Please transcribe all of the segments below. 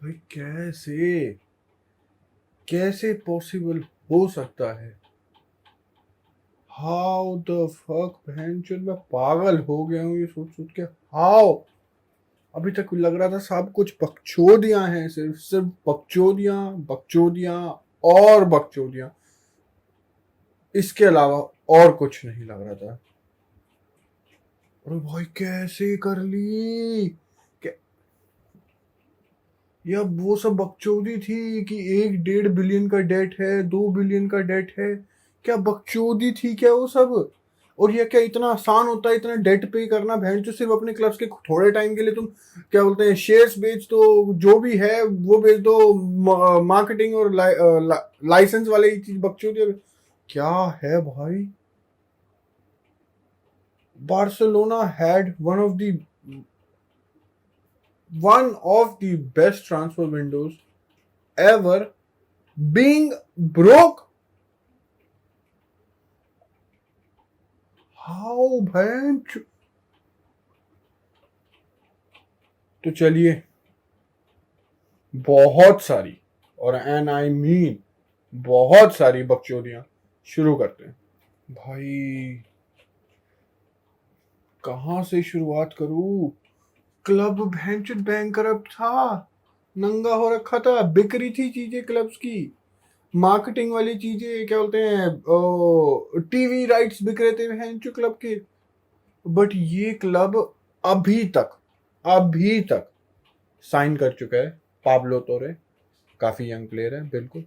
भाई कैसे कैसे पॉसिबल हो सकता है? हाउ द फक बहनचोद, मैं पागल हो गया हूँ ये सोच सोच के। हाउ? अभी तक लग रहा था सब कुछ बकचोदियां हैं, सिर्फ सिर्फ बकचोदियां, बकचोदियां और बकचोदियां। इसके अलावा और कुछ नहीं लग रहा था। अरे भाई कैसे कर ली? क्या या वो सब बकचोदी थी कि 1-1.5 बिलियन का डेट है, 2 बिलियन का डेट है? क्या बकचोदी थी क्या वो सब? और ये क्या इतना आसान होता है इतना डेट पे करना? बहन जो सिर्फ अपने क्लब्स के थोड़े टाइम के लिए तुम क्या बोलते हैं शेयर्स बेच दो, जो भी है वो बेच दो, मार्केटिंग और लाइसेंस वाले ही चीज बकचोदी। क्या है भाई? Barcelona had one of the best transfer windows ever being broke. How भैंच? तो चलिए, बहुत सारी, और एन आई मीन बहुत सारी बकचोदियां शुरू करते हैं। भाई कहां से शुरुआत करूं? क्लब भैंच बैंकरप्ट था, नंगा हो रखा था, बिक रही थी चीजें क्लब्स की, मार्केटिंग वाली चीजें, क्या बोलते हैं, टीवी राइट्स बिक रहे थे भैंच क्लब के। बट ये क्लब अभी तक अभी तक साइन कर चुका है पाब्लो तोरे, काफी यंग प्लेयर है बिल्कुल।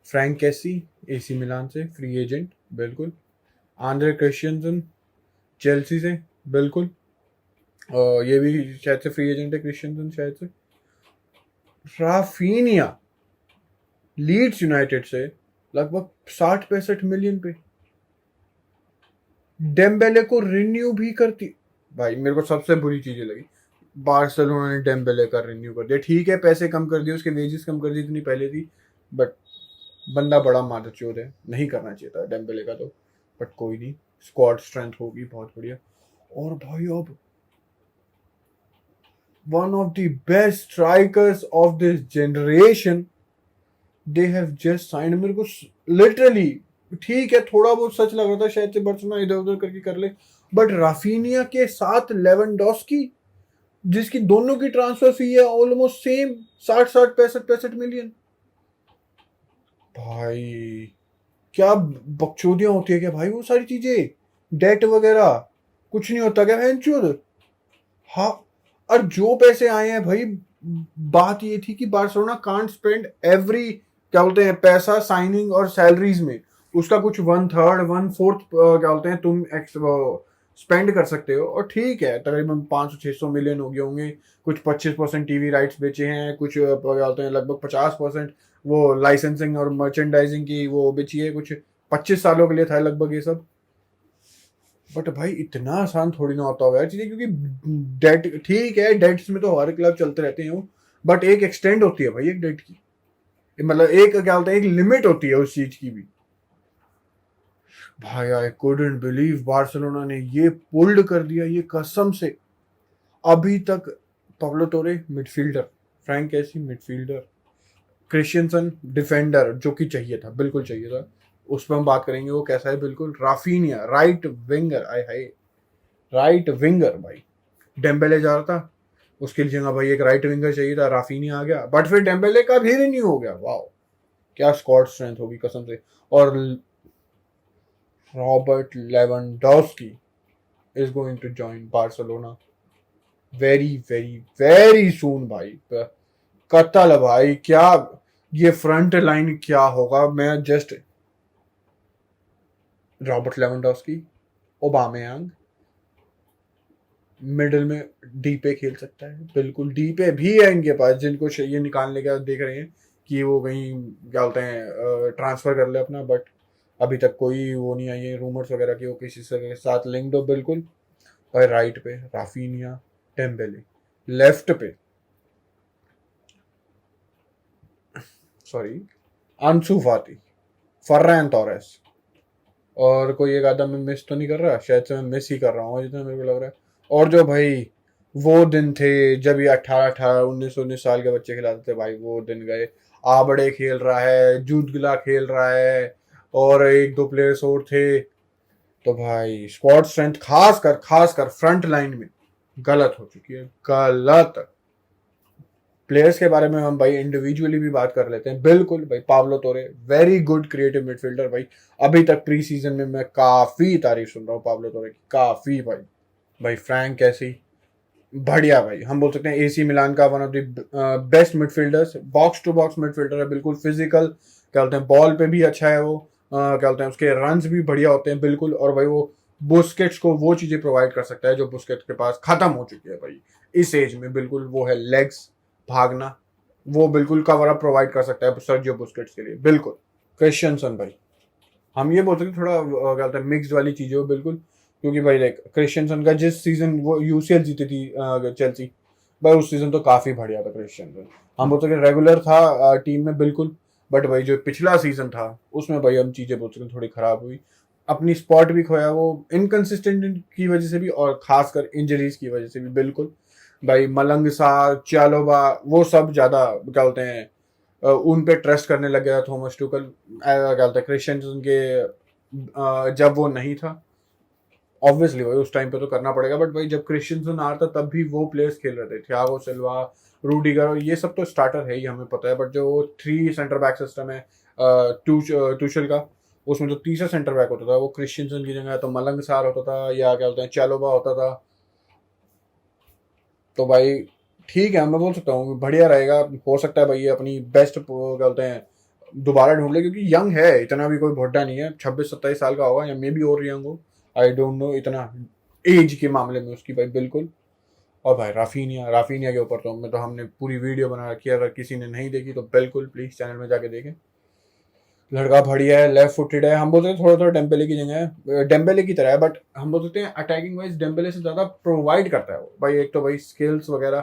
फ्रैंक कैसी एसी मिलान से फ्री एजेंट बिल्कुल। आंद्रे क्रिश्चियनसन चेल्सी से बिल्कुल। ये भी शायद से फ्री एजेंट है क्रिश्चियनसन शायद से। राफीनिया लीड्स यूनाइटेड से लगभग 60-65 मिलियन पे। डेम्बेले को रिन्यू भी करती। भाई मेरे को सबसे बुरी चीजें लगी बार्सिलोना ने डेम्बेले का रिन्यू कर दिया। ठीक है पैसे कम कर दिए, उसके वेजेस कम कर दी, इतनी पहले थी। बट बंदा बड़ा मादरचोद है, नहीं करना चाहिए था डेम्बेले का तो। बट कोई नहीं, स्क्वाड स्ट्रेंथ होगी बहुत बढ़िया। और भाई अब one of the best strikers of this generation they have just signed. मेरे को लिटरली, ठीक है थोड़ा बहुत सच लग रहा था शायद से बर्सलोना इधर उधर करके कर ले, बट राफीनिया के साथ लेवेंडोस्की, जिसकी दोनों की ट्रांसफर फी है ऑलमोस्ट सेम, 60-60 65-65 मिलियन। भाई क्या बकचोदियां होती है क्या भाई? वो सारी चीजें, डेट वगैरह कुछ नहीं होता क्या भैंचोद? हाँ। और जो पैसे आए हैं भाई, बात ये थी कि बार्सिलोना कांट स्पेंड एवरी, क्या बोलते हैं, पैसा साइनिंग और सैलरीज में, उसका कुछ 1/3 1/4 क्या बोलते हैं तुम स्पेंड कर सकते हो। और ठीक है तकरीबन 500-600 मिलियन हो गए होंगे। कुछ 25% टीवी राइट्स बेचे हैं, कुछ क्या बोलते हैं लगभग 50% वो लाइसेंसिंग और मर्चेंडाइजिंग की वो बेची है, कुछ 25 सालों के लिए था लगभग ये सब। बट भाई इतना आसान थोड़ी ना होता होगा यार चीजें, क्योंकि डेट, ठीक है डेट्स में तो हर क्लब चलते रहते हैं, बट एक एक्सटेंड होती है भाई एक डेट की, मतलब एक क्या बोलते हैं एक लिमिट होती है उस चीज की भी। भाई आई कुडंट बिलीव बार्सिलोना ने ये पुल्ड कर दिया ये कसम से। अभी तक पाब्लो तोरे मिडफील्डर, फ्रैंक कैसी मिडफील्डर, क्रिश्चियनसन डिफेंडर जो कि चाहिए था, बिल्कुल चाहिए था। उस पर हम बात करेंगे वो कैसा है बिल्कुल। राफीनिया राइट विंगर, आय हाय राइट विंगर भाई। डेम्बेले जा रहा था, उसके जगह भाई एक राइट विंगर चाहिए था, राफीनिया आ गया, बट फिर डेम्बेले का भी रिन्यू हो गया। वाह क्या स्क्वाड स्ट्रेंथ होगी कसम से। और Robert Lewandowski is going to join Barcelona very very very soon भाई। कत्ल भाई, क्या ये फ्रंट लाइन क्या होगा? मैं just Robert Lewandowski, Aubameyang, middle में डी पे खेल सकता है बिल्कुल। डी पे भी है इनके पास जिनको ये निकालने का देख रहे हैं कि वो कहीं क्या बोलते हैं ट्रांसफर कर ले अपना, बट अभी तक कोई वो नहीं आई है रूमर्स वगैरह की वो किसी से साथ लिंक्ड हो बिल्कुल। और राइट पे राफीनिया, टेम्बेले, लेफ्ट पे सॉरी आंसू फाती, फर्रैन टोरेस, और कोई एक आदम मैं मिस तो नहीं कर रहा, शायद से मैं मिस ही कर रहा हूँ जितना मेरे को लग रहा है। और जो भाई वो दिन थे जब ये 18-19 के बच्चे खिलाते थे भाई, वो दिन गए। आबड़े खेल रहा है, जूदगिला खेल रहा है, और एक दो प्लेयर्स और थे। तो भाई स्क्वाड स्ट्रेंथ खासकर फ्रंट लाइन में गलत हो चुकी है, गलत। प्लेयर्स के बारे में हम भाई इंडिविजुअली भी बात कर लेते हैं। बिल्कुल भाई, पाब्लो तोरे वेरी गुड क्रिएटिव मिडफील्डर भाई। अभी तक प्री सीजन में मैं काफी तारीफ सुन रहा हूँ पाब्लो तोरे की, काफी भाई। भाई फ्रैंक कैसी, बढ़िया भाई। हम बोल सकते हैं एसी मिलान का one of the best midfielders, box to box midfielder है, बिल्कुल फिजिकल। क्या बोलते हैं, बॉल पे भी अच्छा है वो। क्या बोलते हैं, उसके रन्स भी बढ़िया होते हैं बिल्कुल। और भाई वो बुस्केट्स को वो चीजें प्रोवाइड कर सकता है जो बुस्केट्स के पास खत्म हो चुकी है भाई इस एज में। बिल्कुल वो है लेग्स, भागना, वो बिल्कुल कवर अप प्रोवाइड कर सकता है सर्जियो बुस्केट्स के लिए बिल्कुल। क्रिश्चियनसन भाई, हम ये बोल सकते हैं थोड़ा क्या बोलते हैं मिक्स्ड वाली चीजें हो बिल्कुल। क्योंकि भाई लाइक क्रिश्चियनसन का जिस सीजन वो यूसीएल जीती थी चेल्सी, भाई उस सीजन तो काफी बढ़िया था क्रिश्चियनसन। हम बोल सकते हैं रेगुलर था टीम में बिल्कुल। बट भाई जो पिछला सीजन था उसमें भाई हम चीजें बोल सकते हैं थोड़ी खराब हुई। अपनी स्पॉट भी खोया वो इनकंसिस्टेंट की वजह से भी, और खासकर इंजरीज की वजह से भी बिल्कुल। भाई मलंग सार, चालोबा, वो सब ज्यादा क्या बोलते हैं उन पे ट्रस्ट करने लग गया थॉमस टुकल। क्या बोलते हैं क्रिश्चियनसन के जब वो नहीं था, ऑब्वियसली भाई उस टाइम पे तो करना पड़ेगा। बट भाई जब क्रिश्चियनसन आ रहा था तब भी वो प्लेयर्स खेल रहे थे, थियागो सिल्वा, रूडिगर, और ये सब तो स्टार्टर है ही, हमें पता है। बट जो 3 सेंटर बैक सिस्टम है टूशल का, उसमें जो तीसरा सेंटर बैक होता था वो क्रिश्चियनसन की जगह तो मलंग सार होता था, या क्या बोलते हैं चालोबा होता था। तो भाई ठीक है, मैं बोल सकता हूँ बढ़िया रहेगा। हो सकता है भाई ये अपनी बेस्ट क्या बोलते हैं दोबारा ढूंढ ले, क्योंकि यंग है, इतना भी कोई भोटा नहीं है, 26-27 साल का होगा या मे बी और यंग हो, आई डोंट नो इतना एज के मामले में उसकी भाई बिल्कुल। और भाई राफीनिया के ऊपर तो हमने पूरी वीडियो बना रखी है, अगर किसी ने नहीं देखी तो बिल्कुल प्लीज चैनल में जाके देखें। लड़का बढ़िया है, लेफ्ट फुटेड है। हम बोलते हैं थोड़ा थोड़ा डेम्बेले की जगह है, डेम्बेले की तरह है, बट हम बोल सकते हैं अटैकिंग वाइज डेम्बेले से ज्यादा प्रोवाइड करता है वो भाई। एक तो भाई स्किल्स वगैरह,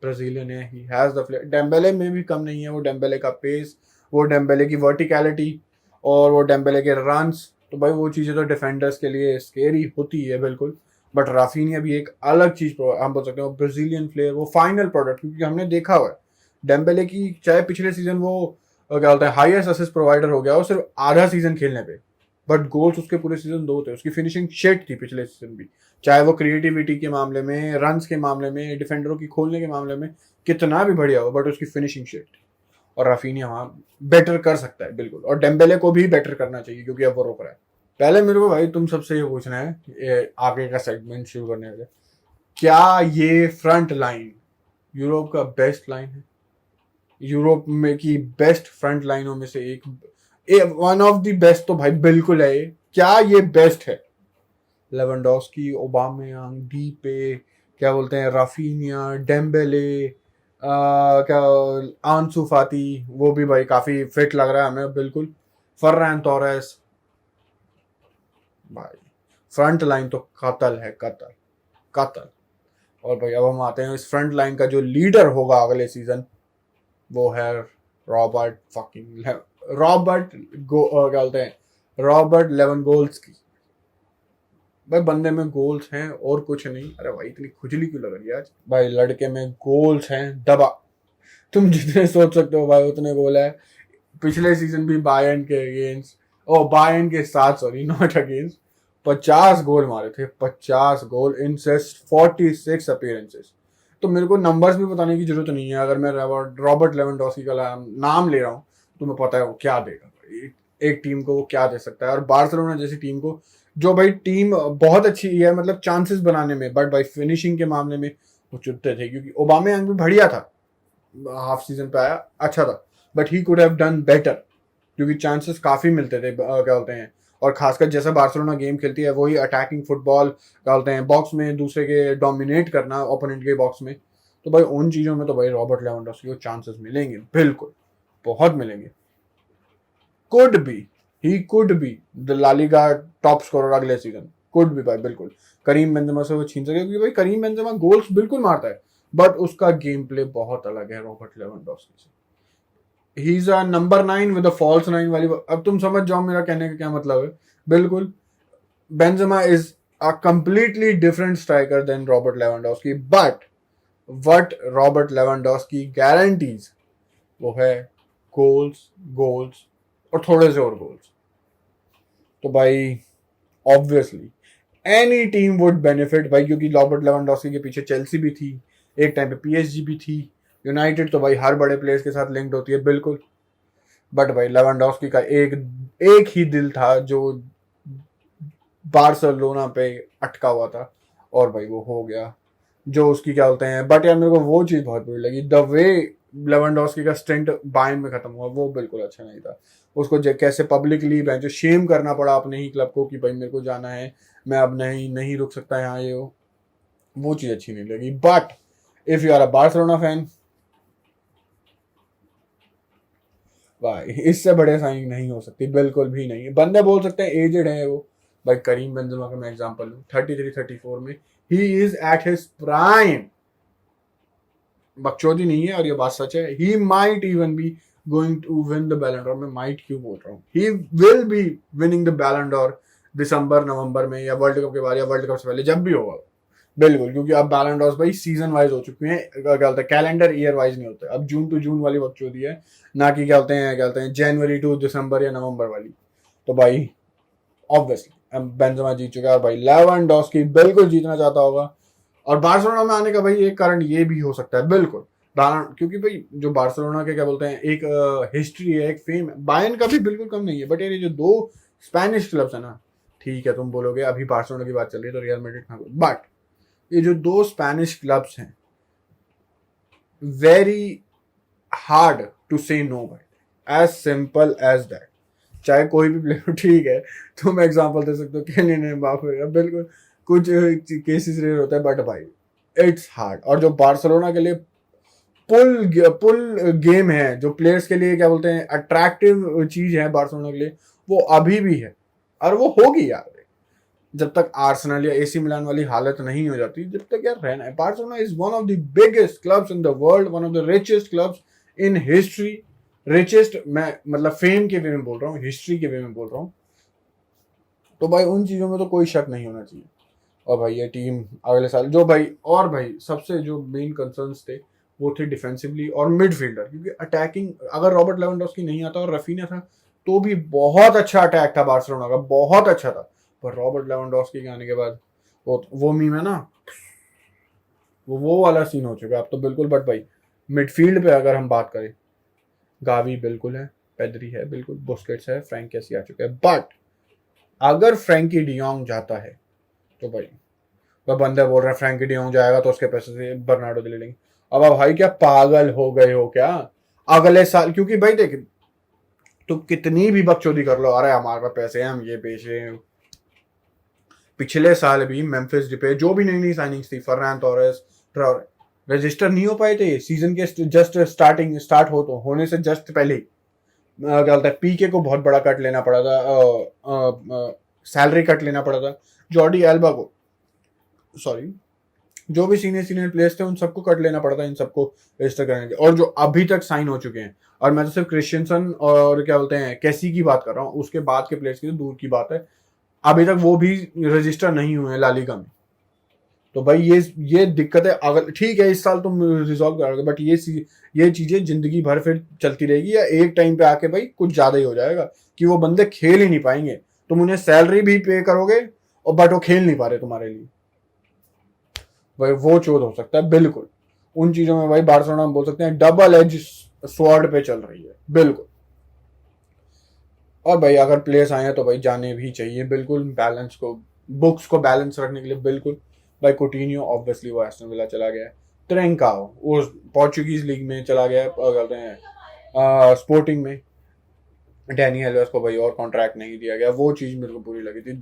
ब्राजीलियन है, he has the flair. Dembele में भी कम नहीं है वो, डेम्बेले का पेस, वो डेम्बेले की वर्टिकलिटी, और वो डेम्बेले के रन्स। तो भाई वो चीज़ें तो डिफेंडर्स के लिए स्केरी होती है बिल्कुल। बट राफीनिया भी एक अलग चीज हम बोल सकते हैं, ब्राजीलियन प्लेयर, वो फाइनल प्रोडक्ट। क्योंकि हमने देखा हुआ है डेम्बेले की, चाहे पिछले सीजन वो क्या बोलते हैं हाईएस्ट असिस्ट प्रोवाइडर हो गया वो सिर्फ आधा सीजन खेलने पे, बट गोल्स उसके पूरे सीजन 2 थे। उसकी फिनिशिंग शेट थी पिछले सीजन भी, चाहे वो क्रिएटिविटी के मामले में, रन्स के मामले में, डिफेंडरों की खोलने के मामले में कितना भी बढ़िया हो, बट उसकी फिनिशिंग शेट थी। और राफीनिया वहां बेटर कर सकता है बिल्कुल, और डेम्बेले को भी बेटर करना चाहिए क्योंकि अब वो रोक रहा है। पहले मेरे को भाई तुम सबसे ये पूछना है, ये आगे का सेगमेंट शुरू करने से, क्या ये फ्रंट लाइन यूरोप का बेस्ट लाइन है? यूरोप में की बेस्ट फ्रंट लाइनों में से एक वन ऑफ द बेस्ट तो भाई बिल्कुल है ये। क्या ये बेस्ट है? लेवेंडोस्की, ओबामेयांग, डीपे, क्या बोलते हैं राफीनिया, डेम्बेले, क्या आंसू फाती, वो भी भाई काफी फिट लग रहा है हमें बिल्कुल। फर्रान टोरेस, भाई फ्रंट लाइन तो कतल है, कतल कतल। और भाई अब हम आते हैं इस फ्रंट लाइन का जो लीडर होगा अगले सीजन, वो है रॉबर्ट फकिंग रॉबर्ट क्या बोलते हैं रॉबर्ट लेवेंडोस्की। भाई बंदे में गोल्स हैं और कुछ नहीं। अरे भाई इतनी खुजली क्यों लग रही है आज? भाई लड़के में गोल्स हैं दबा, तुम जितने सोच सकते हो भाई उतने गोल है। पिछले सीजन भी बायर्न के अगेंस्ट, ओ बायर्न के साथ, सॉरी नॉट अगेंस्ट, 50 गोल मारे थे, 50 गोल इन 46 अपीयरेंसेस। तो मेरे को नंबर्स भी बताने की जरूरत नहीं है, अगर मैं रॉबर्ट लेवेंडोस्की का नाम ले रहा हूँ तो मैं पता है वो क्या देगा एक टीम को, वो क्या दे सकता है। और बार्सिलोना जैसी टीम को, जो भाई टीम बहुत अच्छी है मतलब चांसेस बनाने में, बट भाई फिनिशिंग के मामले में वो चुपते थे। क्योंकि ओबामेयांग भी बढ़िया था, हाफ सीजन पे आया अच्छा था, but he could have done better, क्योंकि चांसेस काफी मिलते थे क्या बोलते हैं। और खासकर जैसा बार्सिलोना गेम खेलती है वही अटैकिंग फुटबॉल क्या बोलते हैं, बॉक्स में दूसरे के डोमिनेट करना ओपोनेंट के बॉक्स में। तो भाई उन चीजों में तो भाई रॉबर्ट लेवेंडोस्की को चांसेस मिलेंगे बिल्कुल, बहुत मिलेंगे। Could be, he could be the La Liga top scorer अगले सीजन, कुड बी भाई बिल्कुल। करीम बेंजेमा से वो छीन सके, क्योंकि भाई करीम बेंजेमा गोल्स बिल्कुल मारता है, बट उसका गेम प्ले बहुत अलग है रॉबर्ट लेवेंडोस्की से। He is a number 9 with a false 9 वाली। अब तुम समझ जाओ मेरा कहने का क्या मतलब है बिल्कुल। Benzema is a completely different striker than Robert Lewandowski, but what Robert Lewandowski guarantees वो है गोल्स, गोल्स और थोड़े से और गोल्स। तो भाई obviously any team would benefit भाई, क्योंकि रॉबर्ट लेवेंडोस्की के पीछे चेल्सी भी थी, एक टाइम पे पीएसजी भी थी, यूनाइटेड तो भाई हर बड़े प्लेयर्स के साथ लिंक्ड होती है बिल्कुल। बट भाई लेवेंडोस्की का एक ही दिल था जो बार्सिलोना पे अटका हुआ था, और भाई वो हो गया जो उसकी क्या बोलते हैं। बट यार मेरे को वो चीज़ बहुत बुरी लगी, द वे लेवेंडोस्की का स्टिंट बायर्न में खत्म हुआ, वो बिल्कुल अच्छा नहीं था। उसको कैसे पब्लिकली जो शेम करना पड़ा अपने ही क्लब को कि भाई मेरे को जाना है, मैं अब नहीं रुक सकता यहाँ, ये वो चीज़ अच्छी नहीं लगी। But if you are a Barcelona fan, भाई इससे बड़े साइन नहीं हो सकती, बिल्कुल भी नहीं। बंदे बोल सकते हैं एजेड है वो, भाई करीम बेंजेमा का मैं एग्जांपल लूं, 33-34 में he is at his prime, बकचोदी नहीं है और ये बात सच है। He might even be going to win the Ballon d'Or, मैं माइट क्यों बोल रहा हूँ, he will be winning the Ballon d'Or दिसंबर नवंबर में, या वर्ल्ड कप के बाद या वर्ल्ड कप से पहले, जब भी होगा बिल्कुल। क्योंकि अब बैलन डॉर्स भाई सीजन वाइज हो चुके हैं, क्या होता है कैलेंडर ईयर वाइज नहीं होता, अब जून टू जून वाली बकचोदी है, ना कि क्या होते हैं जनवरी टू दिसंबर या नवंबर वाली। तो भाई ऑब्वियसली बेंजेमा जीत चुका है, भाई लेवेंडोस्की बिल्कुल जीतना चाहता होगा। और बार्सिलोना में आने का भाई एक कारण ये भी हो सकता है बिल्कुल, क्योंकि भाई जो बार्सिलोना के क्या बोलते हैं एक हिस्ट्री है, एक फेम है, बायर्न का भी बिल्कुल कम नहीं है। बट यार ये जो दो स्पेनिश क्लब्स है ना, ठीक है तुम बोलोगे अभी बार्सिलोना की बात चल रही है तो रियल मैड्रिड कहाँ, बट ये जो दो स्पेनिश क्लब्स हैं, वेरी हार्ड टू से नो भाई, एज सिंपल एज दैट। चाहे कोई भी प्लेयर ठीक है, तुम एग्जांपल दे सकते हो केलियन एम्बापे, बिल्कुल कुछ केसेस रेयर होता है, बट भाई इट्स हार्ड। और जो बार्सिलोना के लिए पुल गेम है, जो प्लेयर्स के लिए क्या बोलते हैं अट्रैक्टिव चीज है बार्सिलोना के लिए, वो अभी भी है और वो होगी यार, जब तक आर्सेनल या एसी मिलान वाली हालत नहीं हो जाती, जब तक यार रहना है। Barcelona is one of the biggest clubs in the world, one of the richest clubs in history, richest मैं मतलब फेम के वे में बोल रहा हूँ, हिस्ट्री के वे में बोल रहा हूँ। तो भाई उन चीज़ों में तो कोई शक नहीं होना चाहिए। और भाई ये टीम अगले साल जो भाई, और भाई सबसे जो मेन कंसर्न्स थे वो थे डिफेंसिवली और मिडफील्डर, क्योंकि अटैकिंग अगर रॉबर्ट लेवेंडोस्की नहीं आता और रफीना था तो भी बहुत अच्छा अटैक था बार्सिलोना का, बहुत अच्छा था। पर रॉबर्ट लेवेंडोस्की के आने के बाद वो मीम है ना, वो वाला सीन हो चुका है अब तो बिल्कुल। बट भाई मिडफील्ड पे अगर हम बात करें, गावी बिल्कुल है, पेद्री है बिल्कुल, बुस्केट्स है, फ्रैंक कैसी आ चुका है। बट अगर फ्रैंकी डियोंग जाता है तो भाई वह बंदे बोल रहे हैं फ्रैंकी डियोंग जाएगा तो उसके पैसे से बर्नार्डो ले लेंगे। अब भाई क्या पागल हो गए हो क्या, अगले साल, क्योंकि भाई देख तुम कितनी भी बकचोदी कर लो, अरे हमारे पास पैसे हैं हम ये बेचे, पिछले साल भी मेम्फिस डिपे जो भी नई नई साइनिंग्स थी, फर्नान टोरेस, रजिस्टर नहीं हो पाए थे सीजन के जस्ट स्टार्ट होने से जस्ट पहले ही। क्या बोलता है पीके को बहुत बड़ा कट लेना पड़ा था, सैलरी कट लेना पड़ा था, जॉर्डी एल्बा को, सॉरी जो भी सीनियर प्लेयर्स थे उन सबको कट लेना पड़ा था इन सबको रजिस्टर करने के, और जो अभी तक साइन हो चुके हैं। और मैं तो सिर्फ क्रिश्चियनसन और क्या बोलते हैं कैसी की बात कर रहा हूँ, उसके बाद के प्लेयर्स की तो दूर की बात है, अभी तक वो भी रजिस्टर नहीं हुए हैं लालिगा में। तो भाई ये दिक्कत है। अगर ठीक है इस साल तुम रिजॉल्व करोगे, बट ये चीजें जिंदगी भर फिर चलती रहेगी, या एक टाइम पे आके भाई कुछ ज्यादा ही हो जाएगा कि वो बंदे खेल ही नहीं पाएंगे, तुम उन्हें सैलरी भी पे करोगे और बट वो खेल नहीं पा रहे तुम्हारे लिए, भाई वो चोट हो सकता है बिल्कुल। उन चीजों में भाई बार्सिलोना हम बोल सकते हैं डबल एज स्वॉर्ड पे चल रही है बिल्कुल। और भाई अगर प्लेयर्स आए हैं तो भाई जाने भी चाहिए बिल्कुल, बैलेंस को बुक्स को बैलेंस रखने के लिए बिल्कुल। भाई कोटिन्यो ऑब्वियसली वो एस्टन विला चला गया है, ट्रेंकाओ वो पोर्चुगीज लीग में चला गया है, कहते हैं स्पोर्टिंग में, डैनी एल्वेस को भाई और कॉन्ट्रैक्ट नहीं दिया गया, वो चीज मेरे को बुरी लगी थी,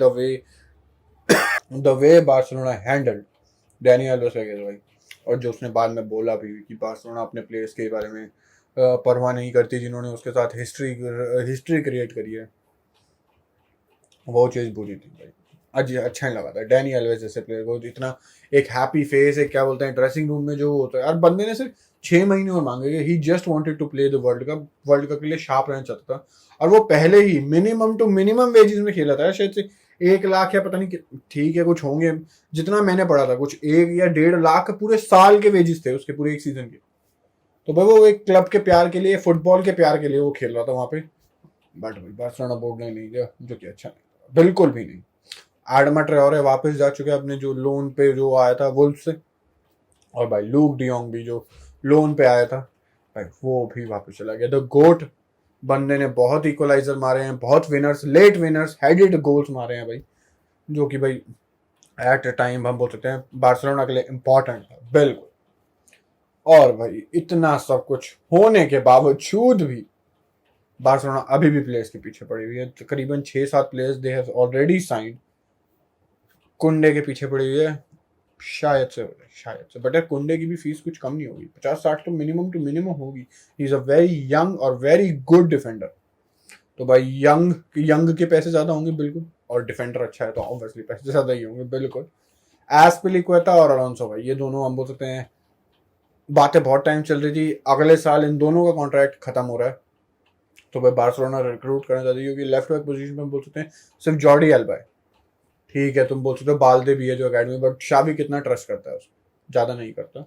the way Barcelona handled Danny Alves वगैरह भाई। और जो उसने बाद में बोला भी कि बार्सिलोना अपने प्लेयर्स के बारे में परवाह नहीं करती जिन्होंने उसके साथ हिस्ट्री क्रिएट करी है, वो चीज़ बुरी थी भाई। आज अच्छा नहीं लगा था डैनी एल्वेस जैसे प्लेयर को, इतना एक हैप्पी फेस, एक क्या बोलते हैं ड्रेसिंग रूम में जो होता है यार, बंदे ने सिर्फ 6 महीने और मांगे, he just wanted to play the world cup के लिए शार्प रहना चाहता था। और वो पहले ही मिनिमम टू मिनिमम वेजेस में खेला था शायद से 1 लाख या पता नहीं ठीक है कुछ होंगे, जितना मैंने पढ़ा था कुछ 1 या 1.5 लाख पूरे साल के वेजेस थे उसके, पूरे एक सीजन के। तो भाई वो एक क्लब के प्यार के लिए, फुटबॉल के प्यार के लिए वो खेल रहा था वहां पे। बट भाई बार्सिलोना बोर्ड ने नहीं दिया, जो कि अच्छा नहीं, बिल्कुल भी नहीं। आडमा ट्रेओरे वापस जा चुके हैं अपने जो लोन पे जो आया था वुल्फ से, और भाई लूक डियोंग भी जो लोन पे आया था भाई वो भी वापस चला गया। द गोट बंदे ने बहुत इक्वलाइजर मारे हैं, बहुत winners, late winners, headed goals मारे हैं भाई, जो कि भाई एट अ टाइम हम बोल सकते हैं बार्सिलोना के लिए इंपॉर्टेंट था, बिल्कुल। और भाई इतना सब कुछ होने के बावजूद भी बार्सिलोना अभी भी प्लेयर्स के पीछे पड़ी हुई है। तकरीबन 6-7 players they have already signed, कुंडे के पीछे पड़ी हुई है शायद से। बट यार कुंडे की भी फीस कुछ कम नहीं होगी, 50-60 तो मिनिमम होगी। ही इज अ वेरी यंग और वेरी गुड डिफेंडर। तो भाई यंग के पैसे ज्यादा होंगे बिल्कुल, और डिफेंडर अच्छा है तो ऑब्वियसली पैसे ज्यादा ही होंगे बिल्कुल। एस्पिलिक्वेटा और अलोंसो भाई ये दोनों हम बोल सकते हैं, बातें बहुत टाइम चल रही थी, अगले साल इन दोनों का कॉन्ट्रैक्ट खत्म हो रहा है। तो भाई बार्सिलोना रिक्रूट करना चाहती है, क्योंकि लेफ्ट बैक पोजीशन में बोल सकते हैं सिर्फ जॉर्डी एल्बा है। ठीक है तुम बोल सकते हो बाल्दे भी है जो अकेडमी, बट शावी कितना ट्रस्ट करता है उसको, ज्यादा नहीं करता।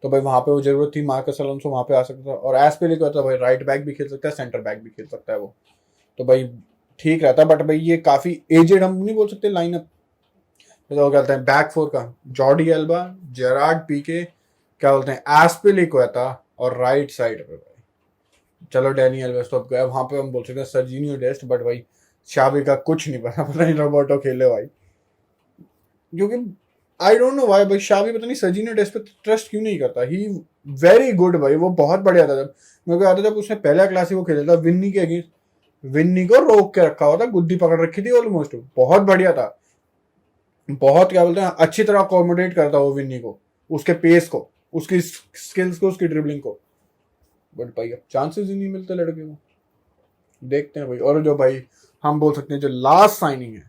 तो भाई वहां पे वो जरूरत थी, मार्कस अलोंसो वहां पे आ सकता था, और एस्पिलिक्वेटा भाई राइट बैक भी खेल सकता है, सेंटर बैक भी खेल सकता है वो, तो भाई ठीक रहता। बट भाई ये काफी एजेड हम नहीं बोल सकते लाइनअप, तो कहते हैं बैक फोर का जॉर्डी एल्बा, जेरार्ड पीके, क्या बोलते हैं एस्पिलिक्वेटा, और राइट साइड पे भाई चलो डैनियल वेस्ट तो गया, वहां पे हम बोल सकते हैं सर्जिनियो डेस्ट। बट भाई शावी का कुछ नहीं पता नहीं रोबोटो खेले भाई, क्योंकि आई डोंट नो व्हाई भाई शावी पता नहीं सर्जिनियो डेस्ट पे ट्रस्ट क्यों नहीं करता। ही वेरी गुड भाई, वो बहुत बढ़िया था। जब मेरे को याद है जब उसने पहला क्लास ही वो खेला था विन्नी के अगेंस्ट, विन्नी को रोक के रखा हुआ था, गुद्दी पकड़ रखी थी ऑलमोस्ट, बहुत बढ़िया था, बहुत क्या बोलते हैं अच्छी तरह अकोमोडेट करता वो विन्नी को, उसके पेस को, उसकी स्किल्स को, उसकी ड्रिबलिंग को। बट भाई अब चांसेस ही नहीं मिलते लड़के को, देखते हैं भाई। और जो भाई हम बोल सकते हैं जो लास्ट साइनिंग है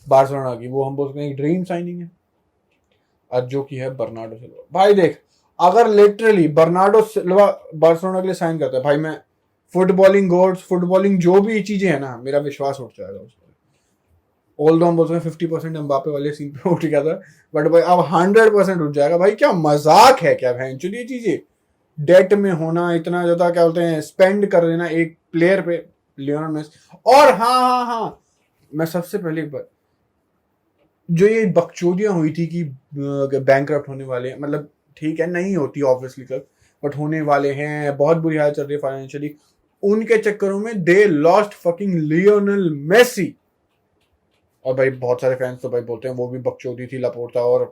बार्सिलोना की, वो हम बोल सकते हैं ड्रीम साइनिंग है, आज जो की है बर्नार्डो सिल्वा। भाई देख अगर लिटरली बर्नार्डो सिल्वा बार्सिलोना के लिए साइन करता है भाई, मैं फुटबॉलिंग गोल्स, फुटबॉलिंग जो भी चीजें है ना, मेरा विश्वास उठ जाएगा उस पर। ऑल दो हम बोलते हैं 50% एम्बापे वाले सीन पे उठ गया था, बट भाई अब 100% उठ जाएगा भाई। क्या मजाक है क्या भाई, ये चीजें डेट में होना, इतना ज्यादा क्या बोलते हैं स्पेंड कर देना एक प्लेयर पे, लियोनेल मेसी। और हाँ मैं सबसे पहले एक बार, जो ये बकचोदियां हुई थी कि बैंकरप्ट होने वाले हैं, मतलब ठीक है नहीं होती ऑब्वियसली क्लब, बट होने वाले हैं, बहुत बुरी हालत चल रही है फाइनेंशियली, उनके चक्करों में they lost fucking Lionel Messi. और भाई बहुत सारे फैंस तो भाई बोलते हैं वो भी बकचोदी थी लापोर्ता और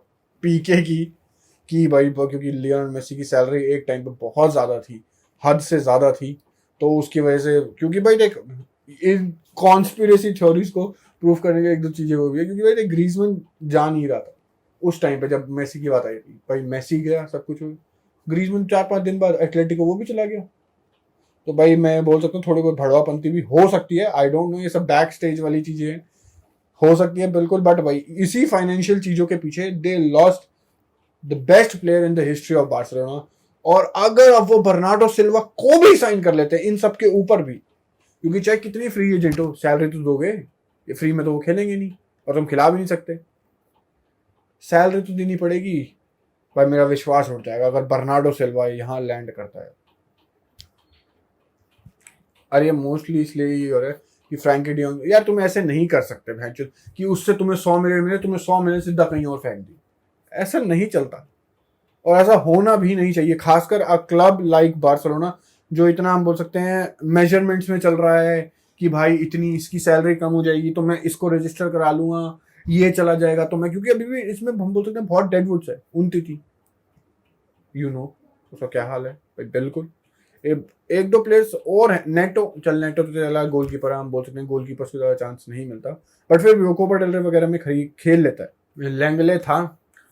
पीके की भाई, क्योंकि लियोनेल मेसी की सैलरी एक टाइम पे बहुत ज्यादा थी, हद से ज्यादा थी, तो उसकी वजह से, क्योंकि भाई देख इन कॉन्स्पिरेसी थ्योरीज को प्रूफ करने की एक दो चीजें वो भी है, क्योंकि भाई देख ग्रीजमैन जा नहीं रहा था उस टाइम पे जब मेसी की बात आई थी, भाई मेसी गया सब कुछ हो, ग्रीजमैन 4-5 दिन बाद एथलेटिको वो भी चला गया। तो भाई मैं बोल सकता हूँ थोड़ी बहुत भड़वापंती भी हो सकती है, आई डोंट नो, ये सब बैक स्टेज वाली चीजें हैं, हो सकती है बिल्कुल। बट भाई इसी फाइनेंशियल चीजों के पीछे they lost the best player in the history of Barcelona. और अगर अब वो बर्नार्डो सिल्वा को भी साइन कर लेते हैं इन सब के ऊपर भी, क्योंकि चाहे कितनी फ्री एजेंट हो सैलरी तो दोगे, ये फ्री में तो वो खेलेंगे नहीं, और तुम खिला भी नहीं सकते, सैलरी तो देनी पड़ेगी। भाई मेरा विश्वास उठ जाएगा अगर बर्नार्डो सिल्वा यहाँ लैंड करता है। अरे ये मोस्टली इसलिए ही हो रहा है कि फ्रैंकी डियोंग, यार तुम ऐसे नहीं कर सकते भैंचो कि उससे तुम्हें 100 मिलियन मिले, तुम्हें 100 मिलियन सीधा कहीं और फेंक दी, ऐसा नहीं चलता, और ऐसा होना भी नहीं चाहिए, खासकर अ क्लब लाइक बार्सिलोना जो इतना हम बोल सकते हैं मेजरमेंट्स में चल रहा है कि भाई इतनी इसकी सैलरी कम हो जाएगी तो मैं इसको रजिस्टर करा लूंगा, ये चला जाएगा तो मैं, क्योंकि अभी भी इसमें हम बोल सकते हैं बहुत डेडवुड्स है, उनती यू नो उसका क्या हाल है भाई, बिल्कुल। एक दो प्लेयर्स और हैं, नेटो नेटो तो चला गोलकीपर, हम बोल सकते हैं गोलकीपर को ज़्यादा चांस नहीं मिलता, बट फिर भी कोपा डेल रे वगैरह में खेल लेता है। लैंगले था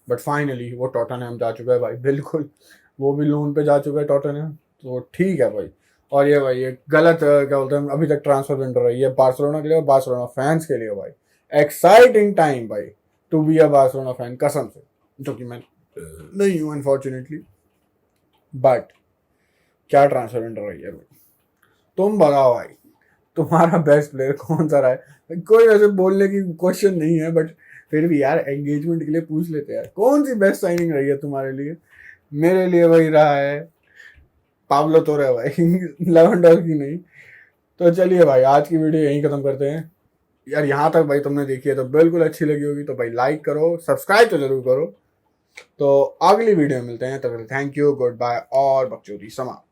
बट फाइनली वो टॉटनहैम जा चुका है भाई, बिल्कुल वो भी लोन पे जा चुका है टॉटनहैम, तो ठीक है भाई। और ये भाई ये गलत क्या बोलते हैं अभी तक ट्रांसफर विंडो रही है बार्सिलोना के लिए और बार्सिलोना फैंस के लिए भाई, एक्साइटिंग टाइम भाई to be a Barcelona fan, कसम से, जो कि मैं नहीं हूँ अनफॉर्चुनेटली, बट क्या ट्रांसफर विंडो रही है भाई, तुम बताओ भाई, तुम्हारा बेस्ट प्लेयर कौन सा रहा है? कोई वैसे बोलने की क्वेश्चन नहीं है, बट फिर भी यार एंगेजमेंट के लिए पूछ लेते हैं यार, कौन सी बेस्ट साइनिंग रही है तुम्हारे लिए? मेरे लिए वही रहा है पाब्लो तोरे भाई, लेवेंडोस्की नहीं। तो चलिए भाई, आज की वीडियो यहीं खत्म करते हैं यार। यहाँ तक भाई तुमने देखी है तो बिल्कुल अच्छी लगी होगी, तो भाई लाइक करो, सब्सक्राइब तो जरूर करो। तो अगली वीडियो में मिलते हैं, तब तक थैंक यू, गुड बाय और बकचोदी समाप्त।